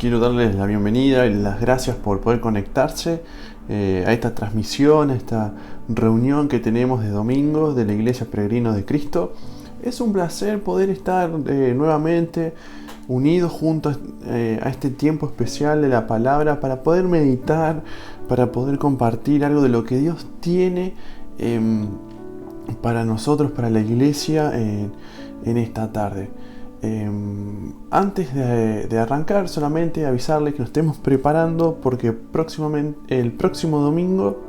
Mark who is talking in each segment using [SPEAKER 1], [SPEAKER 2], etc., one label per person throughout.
[SPEAKER 1] Quiero darles la bienvenida y las gracias por poder conectarse a esta transmisión, a esta reunión que tenemos de domingo de la Iglesia Peregrino de Cristo. Es un placer poder estar nuevamente unidos juntos a este tiempo especial de la palabra para poder meditar, para poder compartir algo de lo que Dios tiene para nosotros, para la Iglesia en esta tarde. Antes de arrancar, solamente avisarles que nos estemos preparando porque el próximo domingo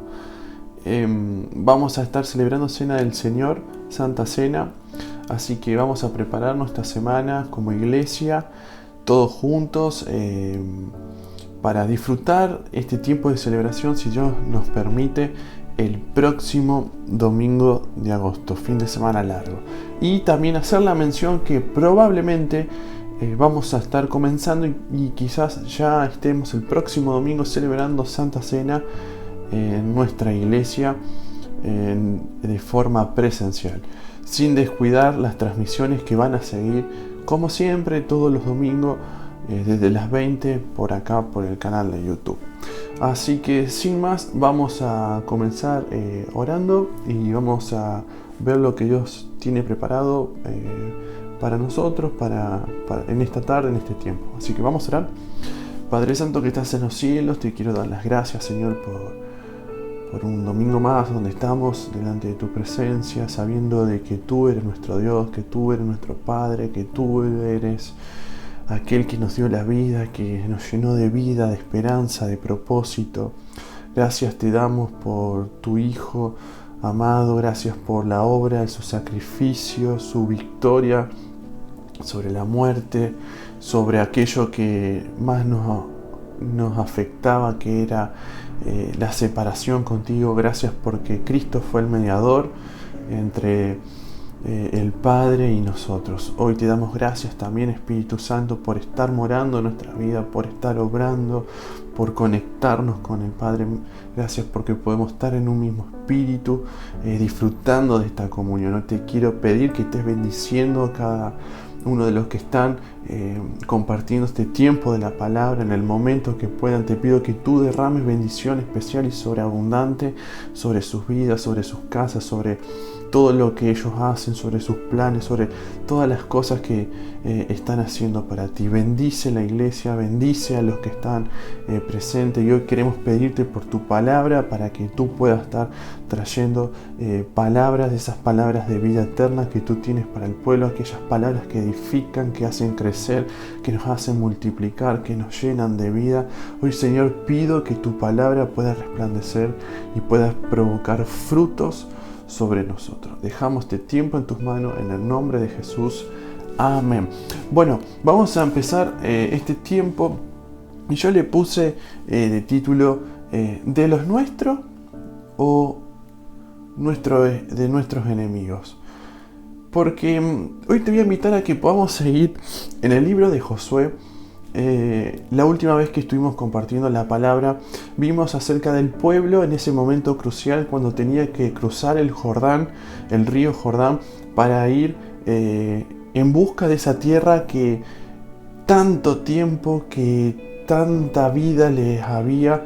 [SPEAKER 1] vamos a estar celebrando Cena del Señor, Santa Cena. Así que vamos a prepararnos esta semana como iglesia, todos juntos, para disfrutar este tiempo de celebración, si Dios nos permite, el próximo domingo de agosto, fin de semana largo. Y también hacer la mención que probablemente vamos a estar comenzando y quizás ya estemos el próximo domingo celebrando Santa Cena en nuestra iglesia de forma presencial, sin descuidar las transmisiones que van a seguir como siempre todos los domingos desde las 20 por acá, por el canal de YouTube. Así que sin más, vamos a comenzar orando y vamos a ver lo que Dios tiene preparado para nosotros, para en esta tarde, en este tiempo. Así que vamos a orar. Padre Santo que estás en los cielos, te quiero dar las gracias, Señor, por un domingo más donde estamos delante de tu presencia, sabiendo de que tú eres nuestro Dios, que tú eres nuestro Padre, que tú eres aquel que nos dio la vida, que nos llenó de vida, de esperanza, de propósito. Gracias te damos por tu Hijo amado, gracias por la obra, su sacrificio, su victoria sobre la muerte, sobre aquello que más nos afectaba, que era la separación contigo. Gracias porque Cristo fue el mediador entre el Padre y nosotros. Hoy te damos gracias también, Espíritu Santo, por estar morando en nuestra vida, por estar obrando, por conectarnos con el Padre. Gracias porque podemos estar en un mismo espíritu, disfrutando de esta comunión. Hoy te quiero pedir que estés bendiciendo a cada uno de los que están compartiendo este tiempo de la palabra en el momento que puedan. Te pido que tú derrames bendición especial y sobreabundante sobre sus vidas, sobre sus casas, sobre todo lo que ellos hacen, sobre sus planes, sobre todas las cosas que están haciendo para ti. Bendice la iglesia, bendice a los que están presentes. Y hoy queremos pedirte por tu palabra para que tú puedas estar trayendo palabras, de esas palabras de vida eterna que tú tienes para el pueblo, aquellas palabras que edifican, que hacen crecer, que nos hacen multiplicar, que nos llenan de vida. Hoy, Señor, pido que tu palabra pueda resplandecer y pueda provocar frutos sobre nosotros. Dejamos este tiempo en tus manos en el nombre de Jesús. Amén. Bueno, vamos a empezar este tiempo y yo le puse de título ¿de los nuestros o de nuestros enemigos? Porque hoy te voy a invitar a que podamos seguir en el libro de Josué. La última vez que estuvimos compartiendo la palabra, vimos acerca del pueblo en ese momento crucial cuando tenía que cruzar el Jordán, el río Jordán, para ir en busca de esa tierra que tanto tiempo, que tanta vida les había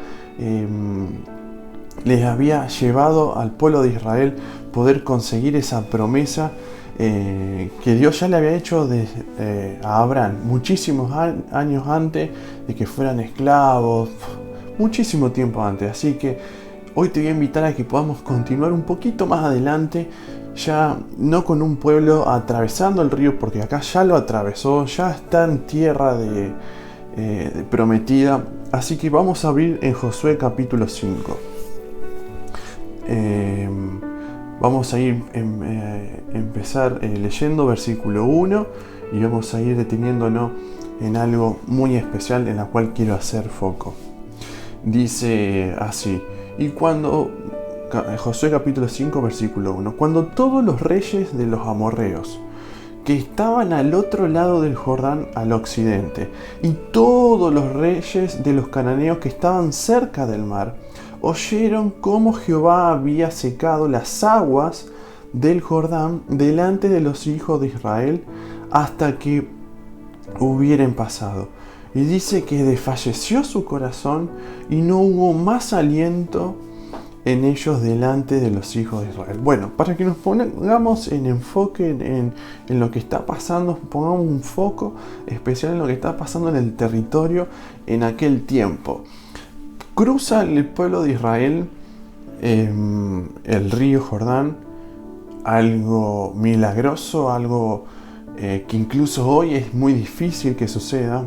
[SPEAKER 1] llevado al pueblo de Israel poder conseguir esa promesa que Dios ya le había hecho a Abraham muchísimos años antes de que fueran esclavos, muchísimo tiempo antes. Así que hoy te voy a invitar a que podamos continuar un poquito más adelante, ya no con un pueblo atravesando el río, porque acá ya lo atravesó, ya está en tierra prometida. Así que vamos a abrir en Josué capítulo 5. Vamos a ir empezar leyendo versículo 1 y vamos a ir deteniéndonos en algo muy especial en la cual quiero hacer foco. Dice así: Josué capítulo 5 versículo 1: cuando todos los reyes de los amorreos que estaban al otro lado del Jordán al occidente y todos los reyes de los cananeos que estaban cerca del mar oyeron cómo Jehová había secado las aguas del Jordán delante de los hijos de Israel hasta que hubieran pasado, y dice que desfalleció su corazón y no hubo más aliento en ellos delante de los hijos de Israel. Bueno, para que nos pongamos en enfoque en lo que está pasando, pongamos un foco especial en lo que está pasando en el territorio en aquel tiempo. Cruza el pueblo de Israel el río Jordán, algo milagroso, algo que incluso hoy es muy difícil que suceda.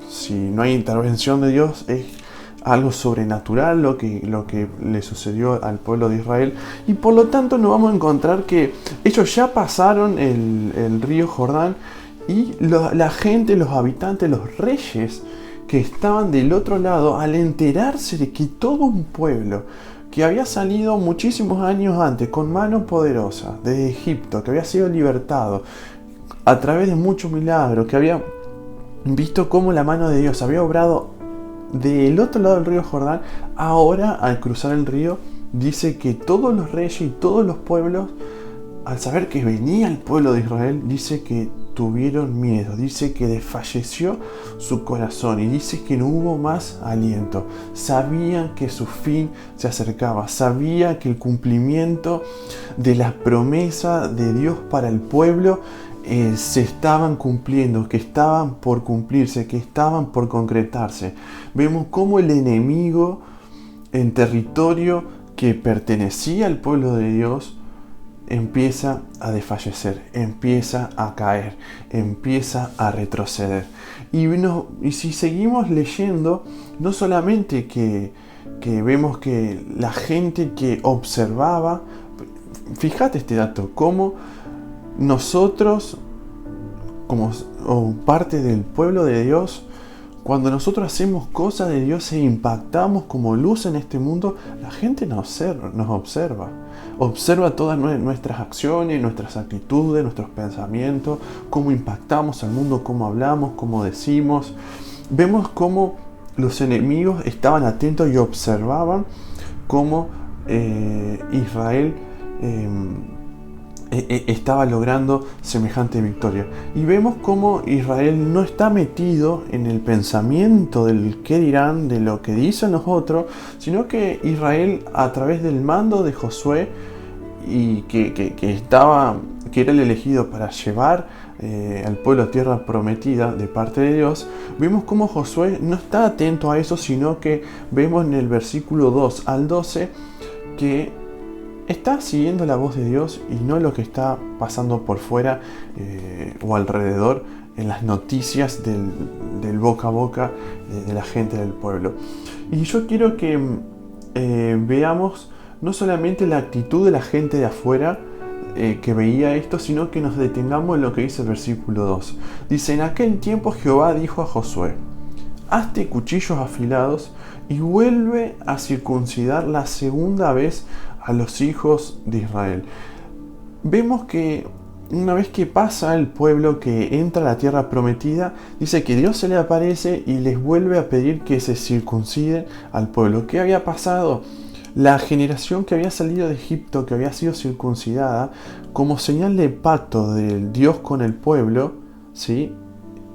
[SPEAKER 1] Si no hay intervención de Dios, es algo sobrenatural lo que le sucedió al pueblo de Israel, y por lo tanto nos vamos a encontrar que ellos ya pasaron el río Jordán, y la gente, los habitantes, los reyes que estaban del otro lado, al enterarse de que todo un pueblo que había salido muchísimos años antes con mano poderosa de Egipto, que había sido libertado a través de muchos milagros, que había visto cómo la mano de Dios había obrado del otro lado del río Jordán, ahora al cruzar el río, dice que todos los reyes y todos los pueblos, al saber que venía el pueblo de Israel, dice que tuvieron miedo, dice que desfalleció su corazón, y dice que no hubo más aliento. Sabían que su fin se acercaba, sabía que el cumplimiento de la promesa de Dios para el pueblo se estaban cumpliendo, que estaban por cumplirse, que estaban por concretarse. Vemos cómo el enemigo en territorio que pertenecía al pueblo de Dios empieza a desfallecer, empieza a caer, empieza a retroceder. Y si seguimos leyendo, no solamente que vemos que la gente que observaba, fíjate este dato, cómo nosotros, como parte del pueblo de Dios, cuando nosotros hacemos cosas de Dios e impactamos como luz en este mundo, la gente nos observa todas nuestras acciones, nuestras actitudes, nuestros pensamientos, cómo impactamos al mundo, cómo hablamos, cómo decimos. Vemos cómo los enemigos estaban atentos y observaban cómo Israel estaba logrando semejante victoria. Y vemos cómo Israel no está metido en el pensamiento del qué dirán, de lo que dicen los otros, sino que Israel, a través del mando de Josué, y que era el elegido para llevar al pueblo a tierra prometida de parte de Dios, vemos cómo Josué no está atento a eso, sino que vemos en el versículo 2 al 12 que está siguiendo la voz de Dios y no lo que está pasando por fuera o alrededor en las noticias del boca a boca de la gente del pueblo. Y yo quiero que veamos no solamente la actitud de la gente de afuera que veía esto, sino que nos detengamos en lo que dice el versículo 2. Dice: en aquel tiempo Jehová dijo a Josué: hazte cuchillos afilados y vuelve a circuncidar la segunda vez a los hijos de Israel. Vemos que una vez que pasa el pueblo, que entra a la tierra prometida, dice que Dios se le aparece y les vuelve a pedir que se circunciden al pueblo. ¿Qué había pasado? La generación que había salido de Egipto, que había sido circuncidada, como señal de pacto del Dios con el pueblo, ¿sí?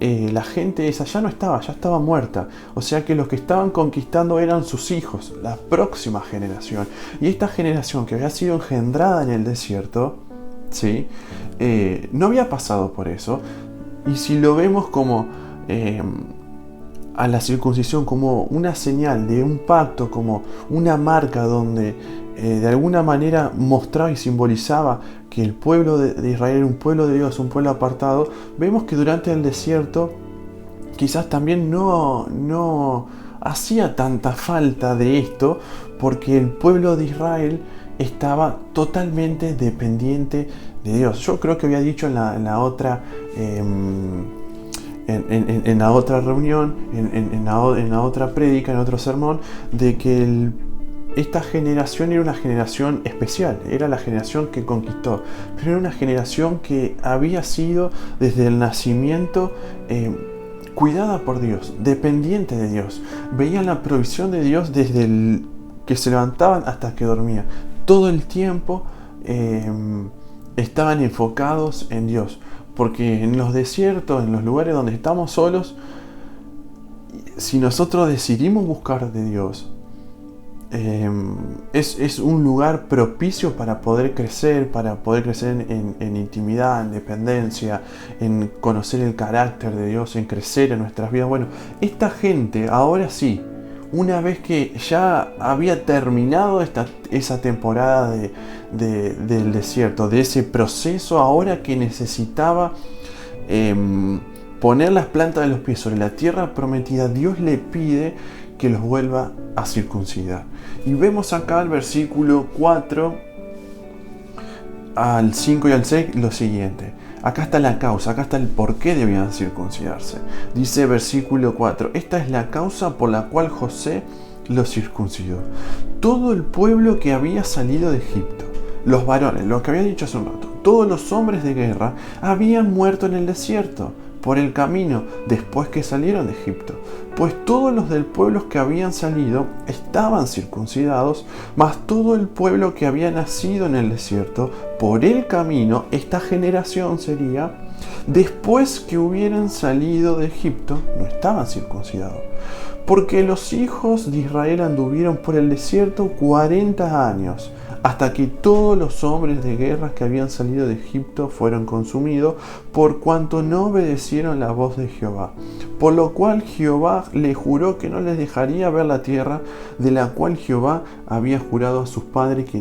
[SPEAKER 1] La gente esa ya no estaba, ya estaba muerta. O sea que los que estaban conquistando eran sus hijos, la próxima generación. Y esta generación que había sido engendrada en el desierto, ¿sí? No había pasado por eso. Y si lo vemos como a la circuncisión como una señal de un pacto, como una marca donde de alguna manera mostraba y simbolizaba que el pueblo de Israel era un pueblo de Dios, un pueblo apartado, vemos que durante el desierto quizás también no hacía tanta falta de esto, porque el pueblo de Israel estaba totalmente dependiente de Dios. Yo creo que había dicho en la otra en la otra reunión, en la otra prédica, en otro sermón, de que esta generación era una generación especial, era la generación que conquistó, pero era una generación que había sido desde el nacimiento cuidada por Dios, dependiente de Dios. Veían la provisión de Dios desde que se levantaban hasta que dormían. Todo el tiempo estaban enfocados en Dios, porque en los desiertos, en los lugares donde estamos solos, si nosotros decidimos buscar de Dios, es un lugar propicio para poder crecer en intimidad, en dependencia, en conocer el carácter de Dios, en crecer en nuestras vidas. Bueno, esta gente ahora sí, una vez que ya había terminado esa temporada del desierto, de ese proceso, ahora que necesitaba poner las plantas de los pies sobre la tierra prometida, Dios le pide que los vuelva a circuncidar. Y vemos acá el versículo 4 al 5 y al 6 lo siguiente. Acá está la causa, acá está el por qué debían circuncidarse. Dice versículo 4, esta es la causa por la cual José los circuncidó. Todo el pueblo que había salido de Egipto, los varones, lo que había dicho hace un rato, todos los hombres de guerra habían muerto en el desierto, por el camino, después que salieron de Egipto. Pues todos los del pueblo que habían salido estaban circuncidados, mas todo el pueblo que había nacido en el desierto, por el camino, esta generación sería, después que hubieran salido de Egipto, no estaban circuncidados. Porque los hijos de Israel anduvieron por el desierto 40 años, hasta que todos los hombres de guerra que habían salido de Egipto fueron consumidos, por cuanto no obedecieron la voz de Jehová. Por lo cual Jehová le juró que no les dejaría ver la tierra de la cual Jehová había jurado a sus padres que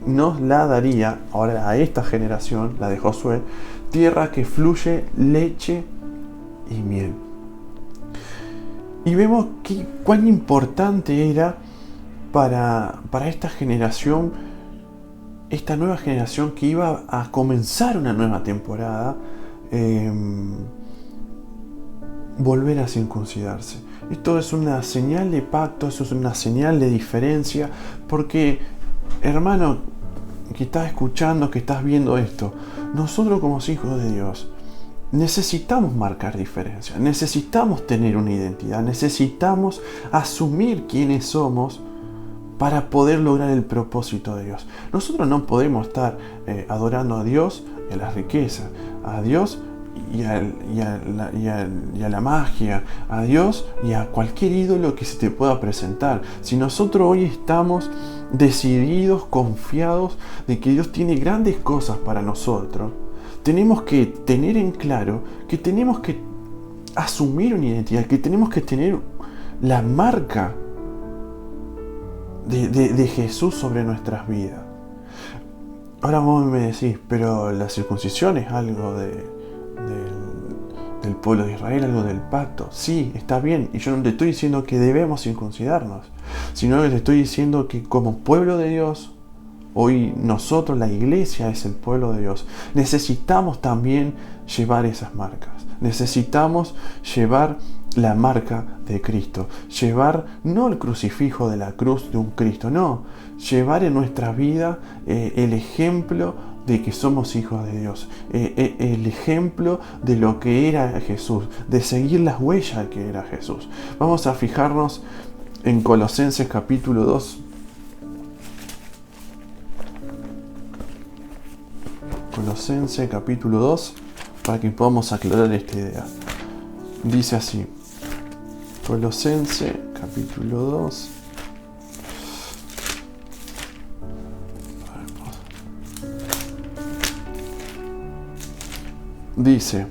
[SPEAKER 1] nos la daría, ahora a esta generación, la de Josué, tierra que fluye leche y miel. Y vemos cuán importante era para esta generación, esta nueva generación que iba a comenzar una nueva temporada, volver a circuncidarse. Esto es una señal de pacto, eso es una señal de diferencia, porque, hermano, que estás escuchando, que estás viendo esto, nosotros como hijos de Dios necesitamos marcar diferencia, necesitamos tener una identidad, necesitamos asumir quiénes somos para poder lograr el propósito de Dios. Nosotros no podemos estar adorando a Dios y a la riqueza, a Dios y a la magia, a Dios y a cualquier ídolo que se te pueda presentar. Si nosotros hoy estamos decididos, confiados de que Dios tiene grandes cosas para nosotros, tenemos que tener en claro que tenemos que asumir una identidad, que tenemos que tener la marca de Jesús sobre nuestras vidas. Ahora vos me decís, pero la circuncisión es algo del pueblo de Israel, algo del pacto. Sí, está bien, y yo no te estoy diciendo que debemos circuncidarnos, sino que te estoy diciendo que como pueblo de Dios, hoy nosotros, la iglesia es el pueblo de Dios, necesitamos también llevar esas marcas. Necesitamos llevar la marca de Cristo. Llevar no el crucifijo de la cruz de un Cristo, no. Llevar en nuestra vida el ejemplo de que somos hijos de Dios. El ejemplo de lo que era Jesús. De seguir las huellas que era Jesús. Vamos a fijarnos en Colosenses capítulo 2. Colosenses capítulo 2, para que podamos aclarar esta idea. Dice así, Colosenses capítulo 2, dice,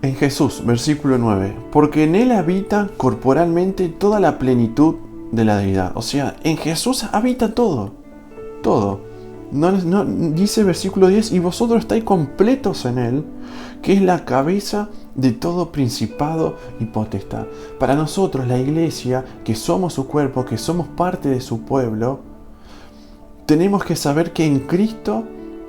[SPEAKER 1] en Jesús, versículo 9, porque en Él habita corporalmente toda la plenitud de la deidad. O sea, en Jesús habita todo. No, dice versículo 10, y vosotros estáis completos en Él, que es la cabeza de todo principado y potestad. Para nosotros, la iglesia, que somos su cuerpo, que somos parte de su pueblo, tenemos que saber que en Cristo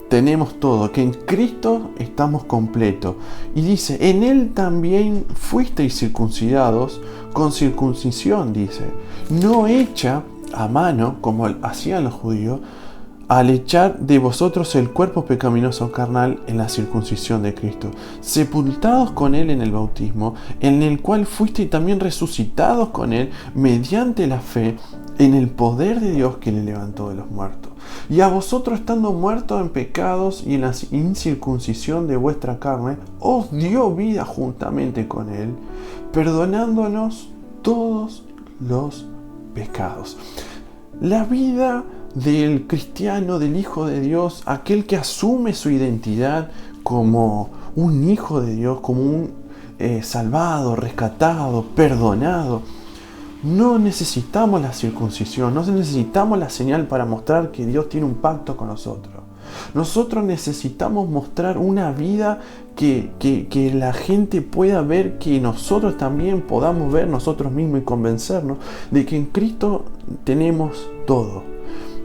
[SPEAKER 1] tenemos todo, que en Cristo estamos completos. Y dice, en Él también fuisteis circuncidados con circuncisión, dice, no hecha a mano, como hacían los judíos, al echar de vosotros el cuerpo pecaminoso carnal en la circuncisión de Cristo, sepultados con Él en el bautismo, en el cual fuisteis también resucitados con Él mediante la fe en el poder de Dios que le levantó de los muertos. Y a vosotros, estando muertos en pecados y en la incircuncisión de vuestra carne, os dio vida juntamente con Él, perdonándonos todos los pecados. La vida del cristiano, del Hijo de Dios, aquel que asume su identidad como un Hijo de Dios, como un salvado, rescatado, perdonado. No necesitamos la circuncisión, no necesitamos la señal para mostrar que Dios tiene un pacto con nosotros. Nosotros necesitamos mostrar una vida que la gente pueda ver, que nosotros también podamos ver nosotros mismos y convencernos de que en Cristo tenemos todo,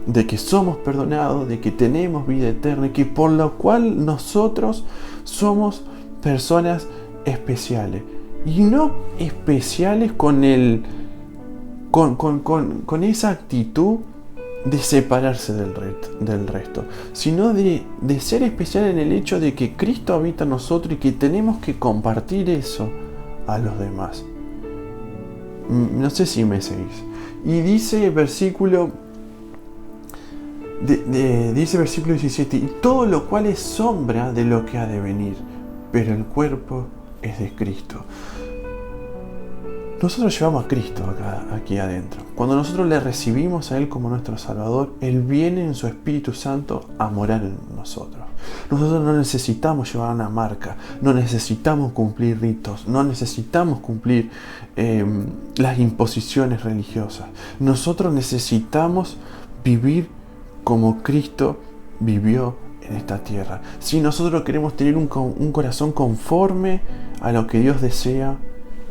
[SPEAKER 1] de que somos perdonados, de que tenemos vida eterna y que por lo cual nosotros somos personas especiales. Y no especiales con esa actitud de separarse del resto, sino de ser especial en el hecho de que Cristo habita en nosotros y que tenemos que compartir eso a los demás. No sé si me seguís. Y dice versículo 17, y todo lo cual es sombra de lo que ha de venir, pero el cuerpo es de Cristo. Nosotros llevamos a Cristo aquí adentro. Cuando nosotros le recibimos a Él como nuestro Salvador, Él viene en su Espíritu Santo a morar en nosotros. Nosotros no necesitamos llevar una marca, no necesitamos cumplir ritos, no necesitamos cumplir las imposiciones religiosas. Nosotros necesitamos vivir como Cristo vivió en esta tierra. Si nosotros queremos tener un corazón conforme a lo que Dios desea,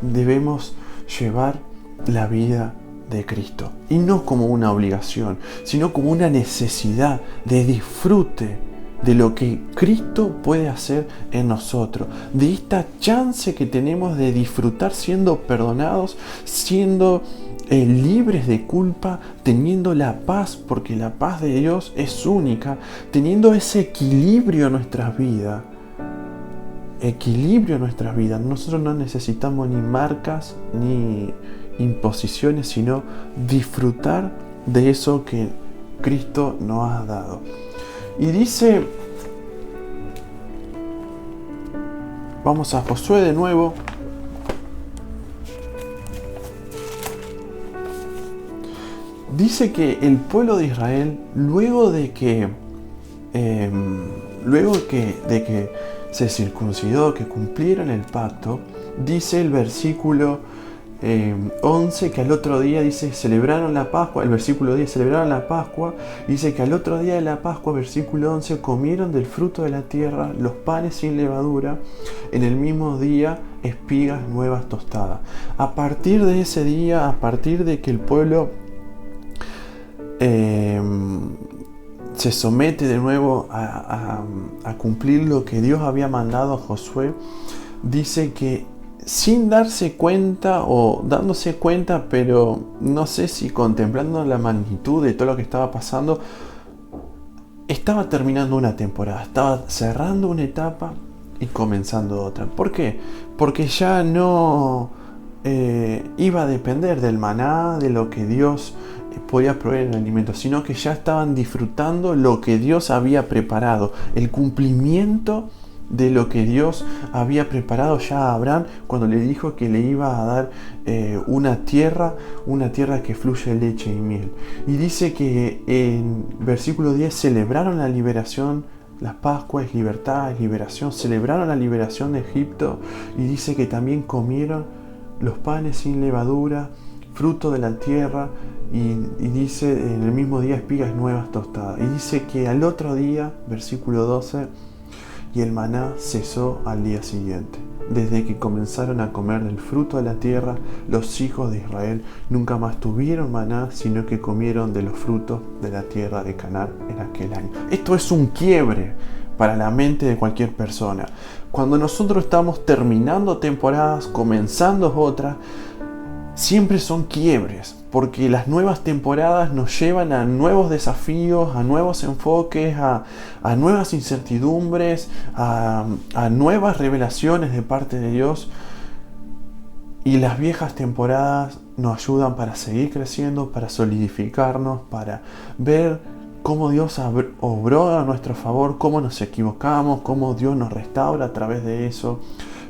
[SPEAKER 1] debemos llevar la vida de Cristo, y no como una obligación, sino como una necesidad de disfrute de lo que Cristo puede hacer en nosotros, de esta chance que tenemos de disfrutar siendo perdonados, siendo libres de culpa, teniendo la paz, porque la paz de Dios es única, teniendo ese equilibrio en nuestras vidas. Nosotros no necesitamos ni marcas ni imposiciones, sino disfrutar de eso que Cristo nos ha dado. Y dice, vamos a Josué de nuevo. Dice que el pueblo de Israel, luego de que se circuncidó, que cumplieron el pacto, dice el versículo 11 que al otro día, dice, celebraron la Pascua. El versículo 10, celebraron la Pascua. Dice que al otro día de la Pascua, versículo 11, comieron del fruto de la tierra los panes sin levadura, en el mismo día espigas nuevas tostadas. A partir de ese día, a partir de que el pueblo se somete de nuevo a cumplir lo que Dios había mandado a Josué, dice que sin darse cuenta o dándose cuenta, pero no sé si contemplando la magnitud de todo lo que estaba pasando, estaba terminando una temporada, estaba cerrando una etapa y comenzando otra. ¿Por qué? Porque ya no iba a depender del maná, de lo que Dios podía proveer en el alimento, sino que ya estaban disfrutando lo que Dios había preparado, el cumplimiento de lo que Dios había preparado ya a Abraham cuando le dijo que le iba a dar una tierra que fluye leche y miel. Y dice que en versículo 10 celebraron la liberación. La Pascua es libertad, es liberación. Celebraron la liberación de Egipto, y dice que también comieron los panes sin levadura, fruto de la tierra, y dice en el mismo día espigas nuevas tostadas. Y dice que al otro día, versículo 12, y el maná cesó al día siguiente. Desde que comenzaron a comer del fruto de la tierra, los hijos de Israel nunca más tuvieron maná, sino que comieron de los frutos de la tierra de Canaán en aquel año. Esto es un quiebre para la mente de cualquier persona. Cuando nosotros estamos terminando temporadas, comenzando otras, siempre son quiebres, porque las nuevas temporadas nos llevan a nuevos desafíos, a nuevos enfoques, a nuevas incertidumbres, a nuevas revelaciones de parte de Dios. Y las viejas temporadas nos ayudan para seguir creciendo, para solidificarnos, para ver cómo Dios obró a nuestro favor, cómo nos equivocamos, cómo Dios nos restaura a través de eso.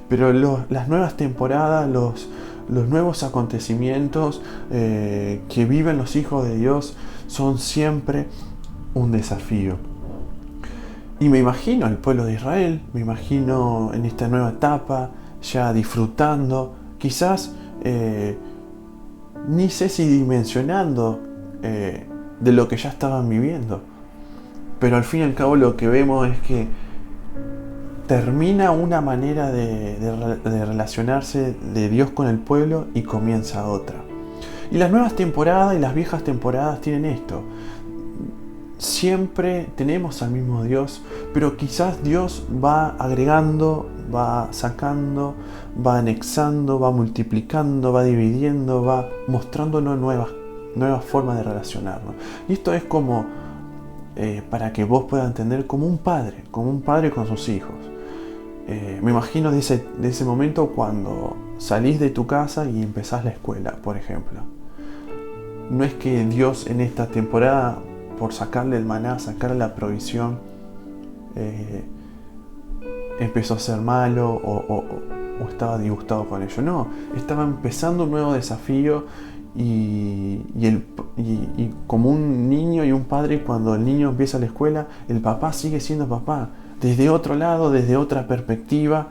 [SPEAKER 1] Pero las nuevas temporadas, los nuevos acontecimientos que viven los hijos de Dios son siempre un desafío. Y me imagino al pueblo de Israel, me imagino en esta nueva etapa, ya disfrutando, quizás ni sé si dimensionando de lo que ya estaban viviendo. Pero al fin y al cabo lo que vemos es que termina una manera de relacionarse de Dios con el pueblo y comienza otra. Y las nuevas temporadas y las viejas temporadas tienen esto. Siempre tenemos al mismo Dios, pero quizás Dios va agregando, va sacando, va anexando, va multiplicando, va dividiendo, va mostrándonos nuevas formas de relacionarnos. Y esto es como, para que vos puedas entender, como un padre con sus hijos. Me imagino de ese momento cuando salís de tu casa y empezás la escuela, por ejemplo. No es que Dios en esta temporada, por sacarle el maná, sacarle la provisión, empezó a ser malo o estaba disgustado con ello. No, estaba empezando un nuevo desafío y como un niño y un padre, cuando el niño empieza la escuela, el papá sigue siendo papá, desde otro lado, desde otra perspectiva,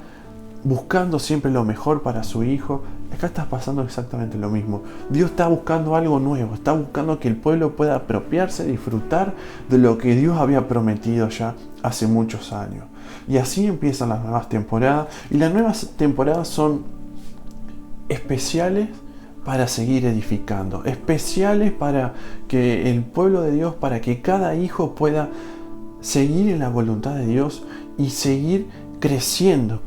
[SPEAKER 1] buscando siempre lo mejor para su hijo. Acá está pasando exactamente lo mismo. Dios está buscando algo nuevo, está buscando que el pueblo pueda apropiarse, disfrutar de lo que Dios había prometido ya hace muchos años. Y así empiezan las nuevas temporadas. Y las nuevas temporadas son especiales para seguir edificando, especiales para que el pueblo de Dios, para que cada hijo pueda seguir en la voluntad de Dios y seguir creciendo,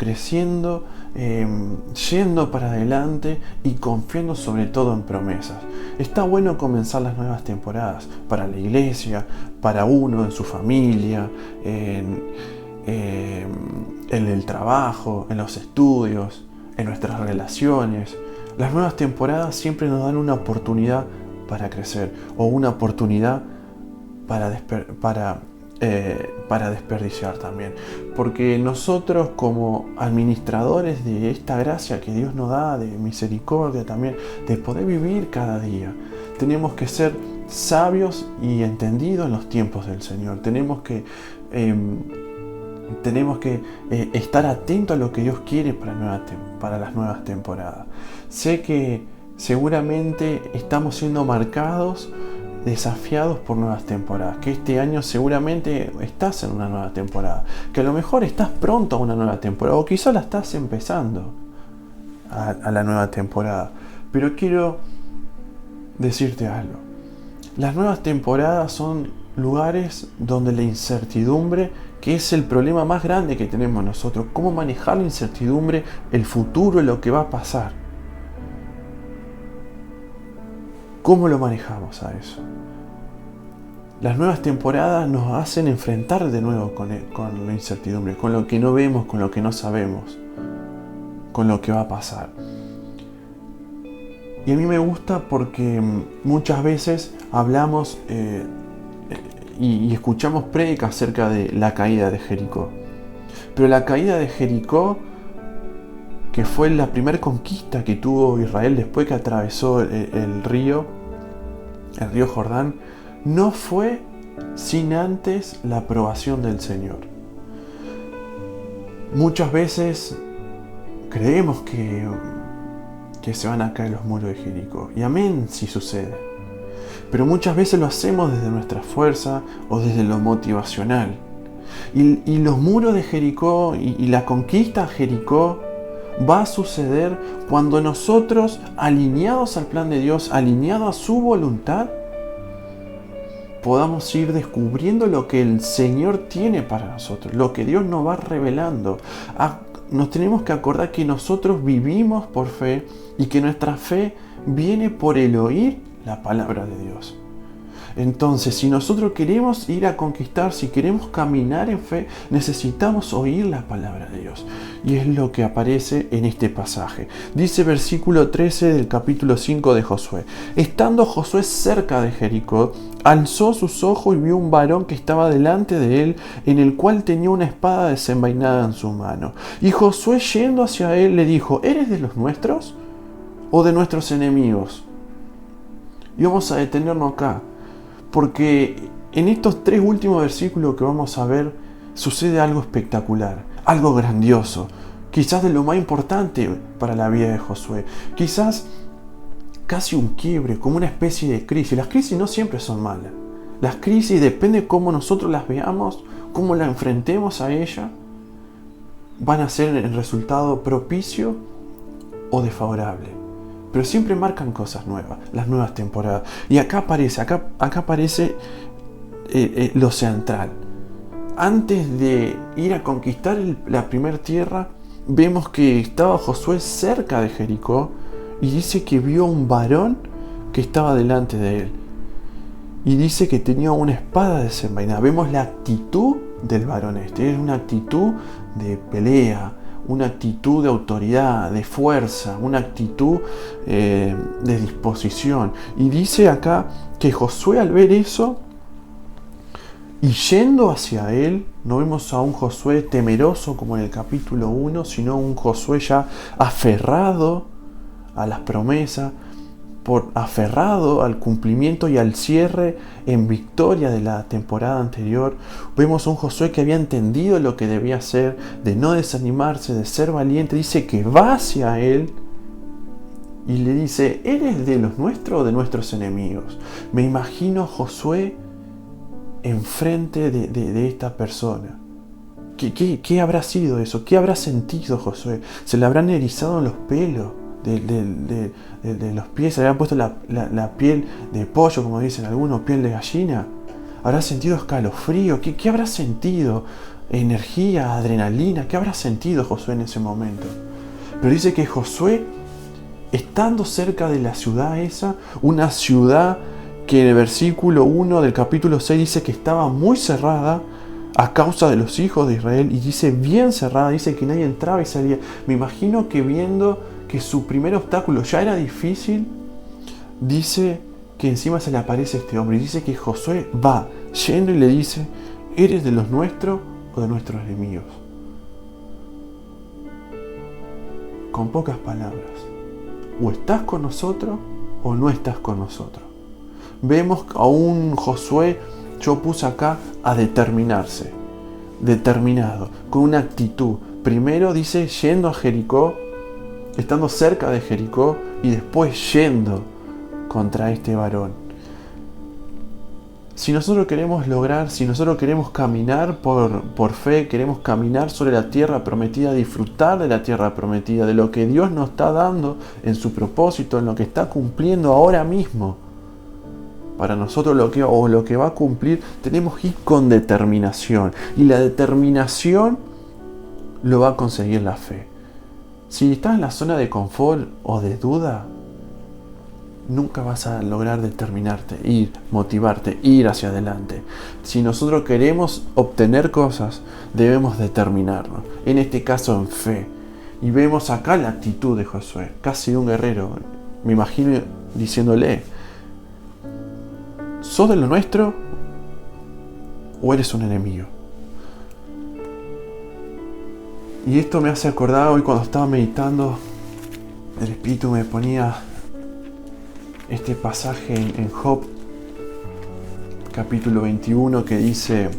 [SPEAKER 1] yendo para adelante y confiando sobre todo en promesas. Está bueno comenzar las nuevas temporadas para la iglesia, para uno, en su familia, en el trabajo, en los estudios, en nuestras relaciones. Las nuevas temporadas siempre nos dan una oportunidad para crecer o una oportunidad para desperdiciar también, porque nosotros, como administradores de esta gracia que Dios nos da, de misericordia también, de poder vivir cada día, tenemos que ser sabios y entendidos en los tiempos del Señor. Tenemos que estar atentos a lo que Dios quiere para las nuevas temporadas. Sé que seguramente estamos siendo marcados, desafiados por nuevas temporadas, que este año seguramente estás en una nueva temporada, que a lo mejor estás pronto a una nueva temporada, o quizá la estás empezando a la nueva temporada. Pero quiero decirte algo: las nuevas temporadas son lugares donde la incertidumbre, que es el problema más grande que tenemos nosotros, cómo manejar la incertidumbre, el futuro, lo que va a pasar. ¿Cómo lo manejamos a eso? Las nuevas temporadas nos hacen enfrentar de nuevo con la incertidumbre, con lo que no vemos, con lo que no sabemos, con lo que va a pasar. Y a mí me gusta porque muchas veces hablamos y escuchamos prédicas acerca de la caída de Jericó. Pero la caída de Jericó, que fue la primera conquista que tuvo Israel después que atravesó el río Jordán, no fue sin antes la aprobación del Señor. Muchas veces creemos que se van a caer los muros de Jericó, y amén si sucede. Pero muchas veces lo hacemos desde nuestra fuerza o desde lo motivacional. Y los muros de Jericó y la conquista a Jericó va a suceder cuando nosotros, alineados al plan de Dios, alineados a su voluntad, podamos ir descubriendo lo que el Señor tiene para nosotros, lo que Dios nos va revelando. Nos tenemos que acordar que nosotros vivimos por fe y que nuestra fe viene por el oír la palabra de Dios. Entonces, si nosotros queremos ir a conquistar, si queremos caminar en fe, necesitamos oír la palabra de Dios. Y es lo que aparece en este pasaje. Dice versículo 13 del capítulo 5 de Josué. Estando Josué cerca de Jericó, alzó sus ojos y vio un varón que estaba delante de él, en el cual tenía una espada desenvainada en su mano. Y Josué, yendo hacia él, le dijo: ¿Eres de los nuestros o de nuestros enemigos? Y vamos a detenernos acá, porque en estos 3 últimos versículos que vamos a ver sucede algo espectacular, algo grandioso, quizás de lo más importante para la vida de Josué, quizás casi un quiebre, como una especie de crisis. Las crisis no siempre son malas, las crisis depende de cómo nosotros las veamos, cómo la enfrentemos a ella, van a ser el resultado propicio o desfavorable. Pero siempre marcan cosas nuevas, las nuevas temporadas. Y acá aparece lo central. Antes de ir a conquistar la primera tierra, vemos que estaba Josué cerca de Jericó y dice que vio un varón que estaba delante de él. Y dice que tenía una espada desenvainada. Vemos la actitud del varón este. Es una actitud de pelea, una actitud de autoridad, de fuerza, una actitud de disposición. Y dice acá que Josué, al ver eso y yendo hacia él, no vemos a un Josué temeroso como en el capítulo 1, sino un Josué ya aferrado a las promesas, aferrado al cumplimiento y al cierre en victoria de la temporada anterior. Vemos a un Josué que había entendido lo que debía hacer, de no desanimarse, de ser valiente. Dice que va hacia él y le dice: ¿eres de los nuestros o de nuestros enemigos? Me imagino a Josué enfrente de esta persona. ¿Qué habrá sido eso? ¿Qué habrá sentido Josué? ¿Se le habrán erizado los pelos de los pies? ¿Se le habrán puesto la piel de pollo, como dicen algunos, piel de gallina? ¿Habrá sentido escalofrío? ¿Qué habrá sentido? ¿Energía? ¿Adrenalina? ¿Qué habrá sentido Josué en ese momento? Pero dice que Josué, estando cerca de la ciudad esa, una ciudad que en el versículo 1 del capítulo 6 dice que estaba muy cerrada a causa de los hijos de Israel, y dice bien cerrada, dice que nadie entraba y salía. Me imagino que viendo que su primer obstáculo ya era difícil, dice que encima se le aparece este hombre y dice que Josué va yendo y le dice: ¿eres de los nuestros o de nuestros enemigos? Con pocas palabras, o estás con nosotros o no estás con nosotros. Vemos a un Josué, yo puse acá, a determinarse, determinado, con una actitud. Primero dice yendo a Jericó, estando cerca de Jericó, y después yendo contra este varón. Si nosotros queremos lograr, si nosotros queremos caminar por fe, queremos caminar sobre la tierra prometida, disfrutar de la tierra prometida, de lo que Dios nos está dando en su propósito, en lo que está cumpliendo ahora mismo, para nosotros lo que va a cumplir, tenemos que ir con determinación. Y la determinación lo va a conseguir la fe. Si estás en la zona de confort o de duda, nunca vas a lograr determinarte, motivarte, ir hacia adelante. Si nosotros queremos obtener cosas, debemos determinarnos. En este caso, en fe. Y vemos acá la actitud de Josué, casi de un guerrero. Me imagino diciéndole: ¿sos de lo nuestro o eres un enemigo? Y esto me hace acordar, hoy cuando estaba meditando, el Espíritu me ponía este pasaje en Job, capítulo 21, que dice: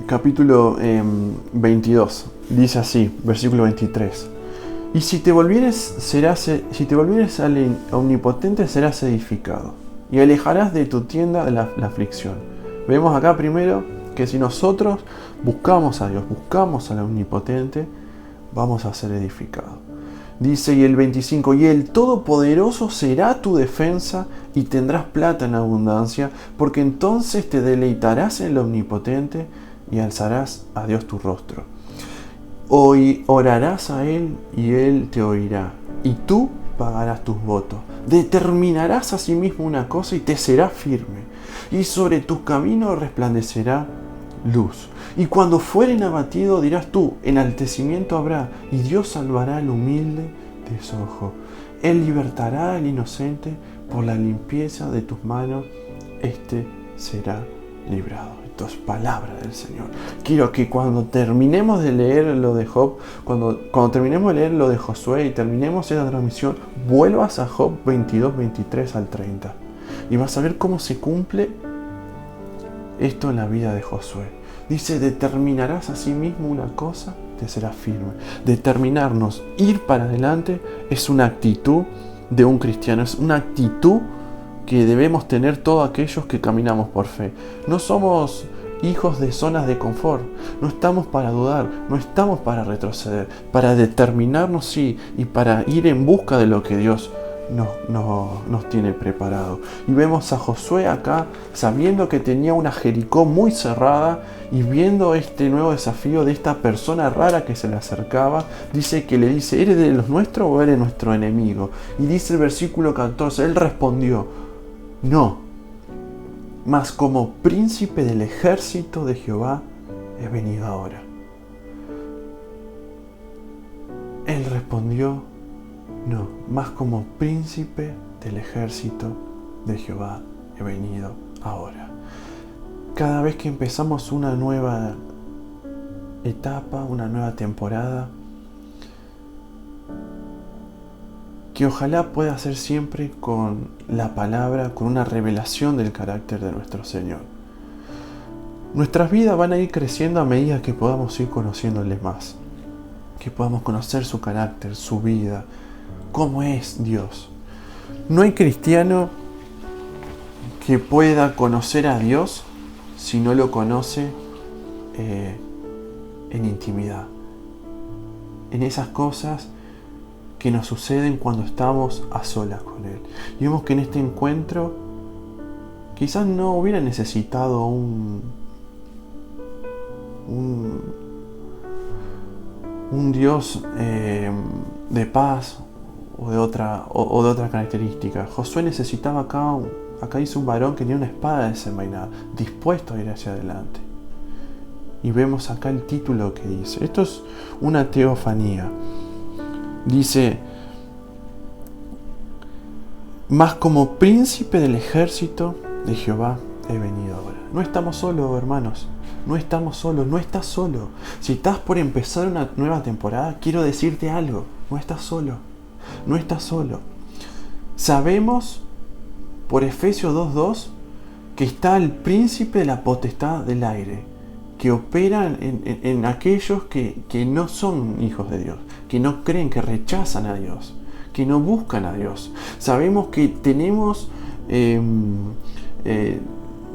[SPEAKER 1] capítulo 22, dice así, versículo 23: y si te volvieres al Omnipotente, serás edificado, y alejarás de tu tienda de la aflicción. Vemos acá primero que si nosotros buscamos a Dios, buscamos al Omnipotente, vamos a ser edificados. Dice, y el 25, y el Todopoderoso será tu defensa y tendrás plata en abundancia, porque entonces te deleitarás en el Omnipotente y alzarás a Dios tu rostro. Hoy orarás a Él y Él te oirá, y tú pagarás tus votos. Determinarás a sí mismo una cosa y te será firme, y sobre tus caminos resplandecerá luz. Y cuando fueren abatidos dirás tú, enaltecimiento habrá, y Dios salvará al humilde de su ojo. Él libertará al inocente por la limpieza de tus manos, este será librado. Esto es palabra del Señor. Quiero que cuando terminemos de leer lo de Job, cuando terminemos de leer lo de Josué y terminemos esta transmisión, vuelvas a Job 22, 23 al 30. Y vas a ver cómo se cumple esto en la vida de Josué. Dice, determinarás a sí mismo una cosa, te será firme. Determinarnos, ir para adelante, es una actitud de un cristiano, es una actitud que debemos tener todos aquellos que caminamos por fe. No somos hijos de zonas de confort, no estamos para dudar, no estamos para retroceder, para determinarnos sí, y para ir en busca de lo que Dios nos tiene preparado. Y vemos a Josué acá sabiendo que tenía una Jericó muy cerrada y viendo este nuevo desafío de esta persona rara que se le acercaba, dice que le dice, ¿eres de los nuestros o eres nuestro enemigo? Y dice el versículo 14, él respondió, no, mas como príncipe del ejército de Jehová he venido ahora. Él respondió, no, más como príncipe del ejército de Jehová he venido ahora. Cada vez que empezamos una nueva etapa, una nueva temporada, que ojalá pueda ser siempre con la palabra, con una revelación del carácter de nuestro Señor. Nuestras vidas van a ir creciendo a medida que podamos ir conociéndole más, que podamos conocer su carácter, su vida, cómo es Dios. No hay cristiano que pueda conocer a Dios si no lo conoce en intimidad, en esas cosas que nos suceden cuando estamos a solas con Él. Y vemos que en este encuentro quizás no hubiera necesitado un Dios de paz o de otra característica. Josué necesitaba acá dice un varón que tenía una espada desenvainada, dispuesto a ir hacia adelante. Y vemos acá el título que dice. Esto es una teofanía. Dice, mas como príncipe del ejército de Jehová he venido ahora. No estamos solos, hermanos. No estamos solos, no estás solo. Si estás por empezar una nueva temporada, quiero decirte algo. No estás solo. No estás solo. Sabemos por Efesios 2:2 que está el príncipe de la potestad del aire, que opera en aquellos que no son hijos de Dios, que no creen, que rechazan a Dios, que no buscan a Dios. Sabemos que tenemos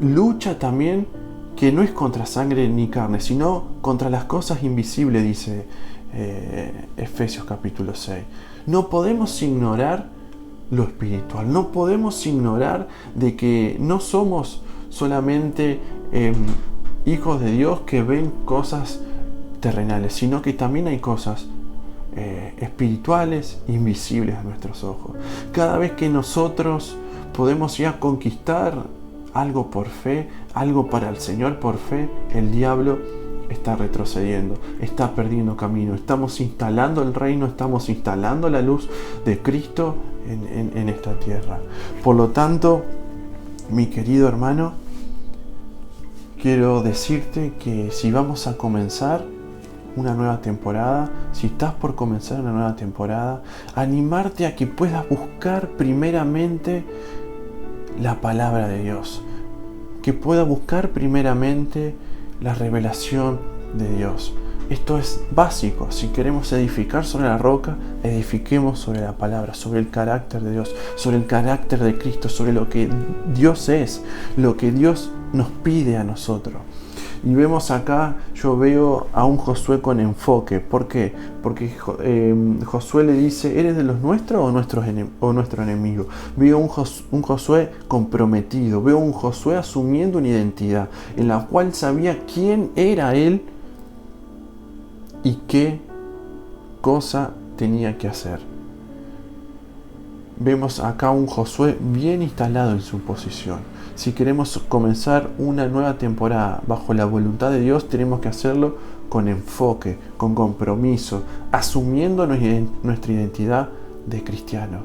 [SPEAKER 1] lucha también que no es contra sangre ni carne, sino contra las cosas invisibles, dice Efesios capítulo 6. No podemos ignorar lo espiritual, no podemos ignorar de que no somos solamente hijos de Dios que ven cosas terrenales, sino que también hay cosas espirituales, invisibles a nuestros ojos. Cada vez que nosotros podemos ya conquistar algo por fe, algo para el Señor por fe, el diablo está retrocediendo, está perdiendo camino. Estamos instalando el reino, estamos instalando la luz de Cristo en esta tierra. Por lo tanto, mi querido hermano, quiero decirte que si vamos a comenzar una nueva temporada, si estás por comenzar una nueva temporada, animarte a que puedas buscar primeramente la palabra de Dios, que puedas buscar primeramente la revelación de Dios. Esto es básico. Si queremos edificar sobre la roca, edifiquemos sobre la palabra, sobre el carácter de Dios, sobre el carácter de Cristo, sobre lo que Dios es, lo que Dios nos pide a nosotros. Y vemos acá, yo veo a un Josué con enfoque. ¿Por qué? Porque Josué le dice, ¿eres de los nuestros o nuestro enemigo? Veo un Josué comprometido, veo un Josué asumiendo una identidad en la cual sabía quién era él y qué cosa tenía que hacer. Vemos acá un Josué bien instalado en su posición. Si queremos comenzar una nueva temporada bajo la voluntad de Dios, tenemos que hacerlo con enfoque, con compromiso, asumiendo nuestra identidad de cristiano.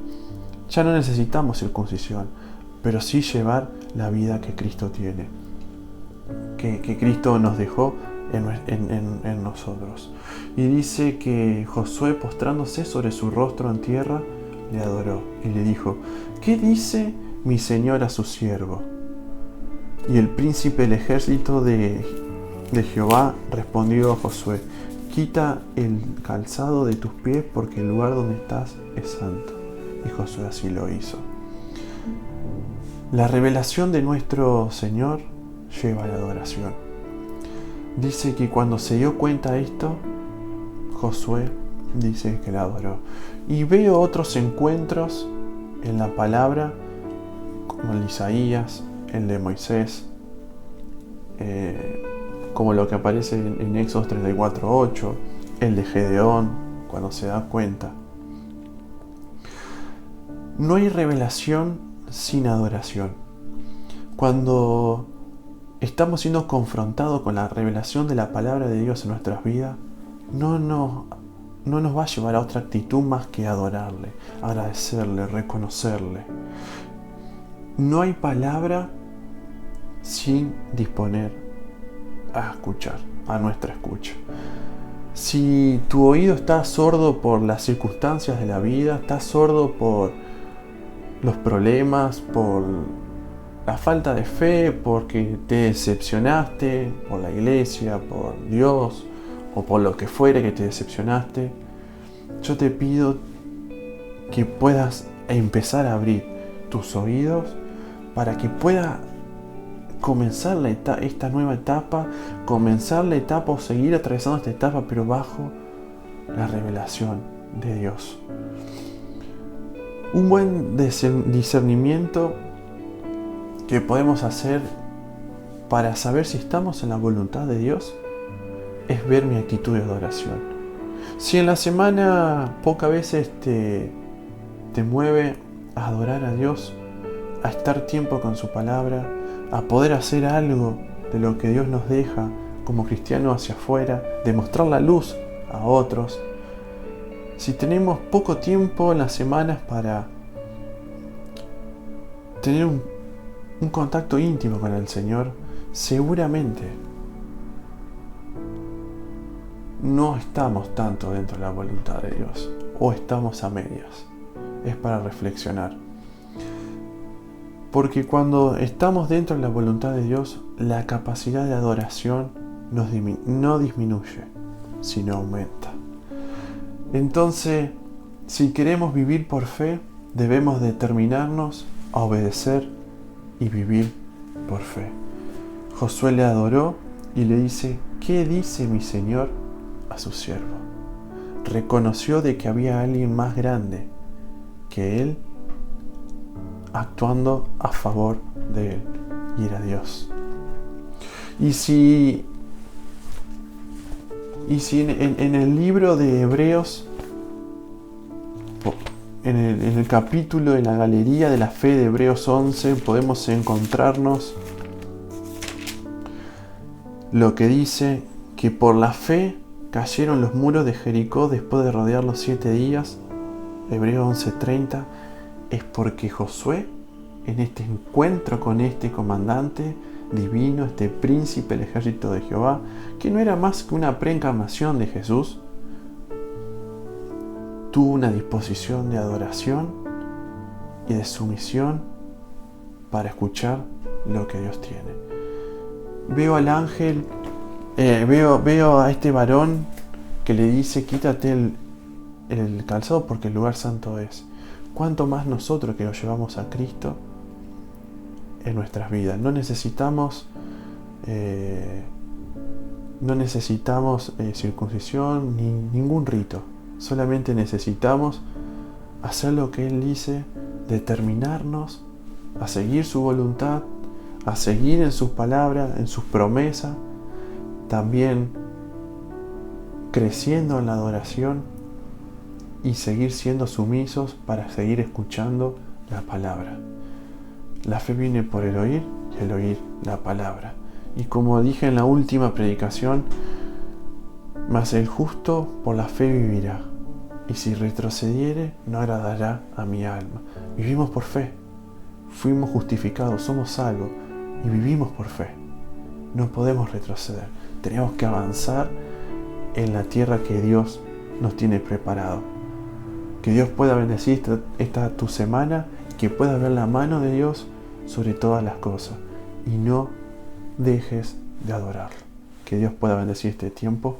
[SPEAKER 1] Ya no necesitamos circuncisión, pero sí llevar la vida que Cristo tiene, que Cristo nos dejó en nosotros. Y dice que Josué, postrándose sobre su rostro en tierra, le adoró y le dijo, ¿qué dice mi señor a su siervo? Y el príncipe del ejército de Jehová respondió a Josué, quita el calzado de tus pies porque el lugar donde estás es santo. Y Josué así lo hizo. La revelación de nuestro Señor lleva a la adoración. Dice que cuando se dio cuenta de esto, Josué dice que la adoró. Y veo otros encuentros en la palabra, como el de Isaías, el de Moisés, como lo que aparece en Éxodo 34:8, el de Gedeón, cuando se da cuenta. No hay revelación sin adoración. Cuando estamos siendo confrontados con la revelación de la palabra de Dios en nuestras vidas, no nos va a llevar a otra actitud más que adorarle, agradecerle, reconocerle. No hay palabra sin disponer a escuchar, a nuestra escucha. Si tu oído está sordo por las circunstancias de la vida, está sordo por los problemas, por la falta de fe, porque te decepcionaste por la iglesia, por Dios, o por lo que fuere que te decepcionaste, yo te pido que puedas empezar a abrir tus oídos para que pueda comenzar esta nueva etapa, comenzar la etapa o seguir atravesando esta etapa, pero bajo la revelación de Dios. Un buen discernimiento que podemos hacer para saber si estamos en la voluntad de Dios es ver mi actitud de adoración. Si en la semana pocas veces te mueve a adorar a Dios, a estar tiempo con su palabra, a poder hacer algo de lo que Dios nos deja como cristianos hacia afuera, de mostrar la luz a otros. Si tenemos poco tiempo en las semanas para tener un contacto íntimo con el Señor, seguramente no estamos tanto dentro de la voluntad de Dios, o estamos a medias. Es para reflexionar. Porque cuando estamos dentro de la voluntad de Dios, la capacidad de adoración no disminuye, sino aumenta. Entonces, si queremos vivir por fe, debemos determinarnos a obedecer y vivir por fe. Josué le adoró y le dice, ¿qué dice mi Señor a su siervo? Reconoció de que había alguien más grande que él actuando a favor de él, y era Dios. Y si en el libro de Hebreos, en el capítulo de la galería de la fe de Hebreos 11, podemos encontrarnos lo que dice que por la fe cayeron los muros de Jericó después de rodearlos 7 días. Hebreos 11:30, es porque Josué, en este encuentro con este comandante divino, este príncipe del ejército de Jehová, que no era más que una preencarnación de Jesús, tuvo una disposición de adoración y de sumisión para escuchar lo que Dios tiene. Veo al ángel, veo a este varón que le dice, quítate el calzado porque el lugar santo es. ¿Cuánto más nosotros que lo llevamos a Cristo en nuestras vidas? No necesitamos No necesitamos circuncisión ni ningún rito. Solamente necesitamos hacer lo que Él dice, determinarnos a seguir su voluntad, a seguir en sus palabras, en sus promesas, también creciendo en la adoración y seguir siendo sumisos para seguir escuchando la palabra. La fe viene por el oír y el oír la palabra. Y como dije en la última predicación, mas el justo por la fe vivirá, y si retrocediere no agradará a mi alma. Vivimos por fe, fuimos justificados, somos salvos y vivimos por fe. No podemos retroceder, tenemos que avanzar en la tierra que Dios nos tiene preparado. Que Dios pueda bendecir esta tu semana, que puedas ver la mano de Dios sobre todas las cosas y no dejes de adorarlo. Que Dios pueda bendecir este tiempo.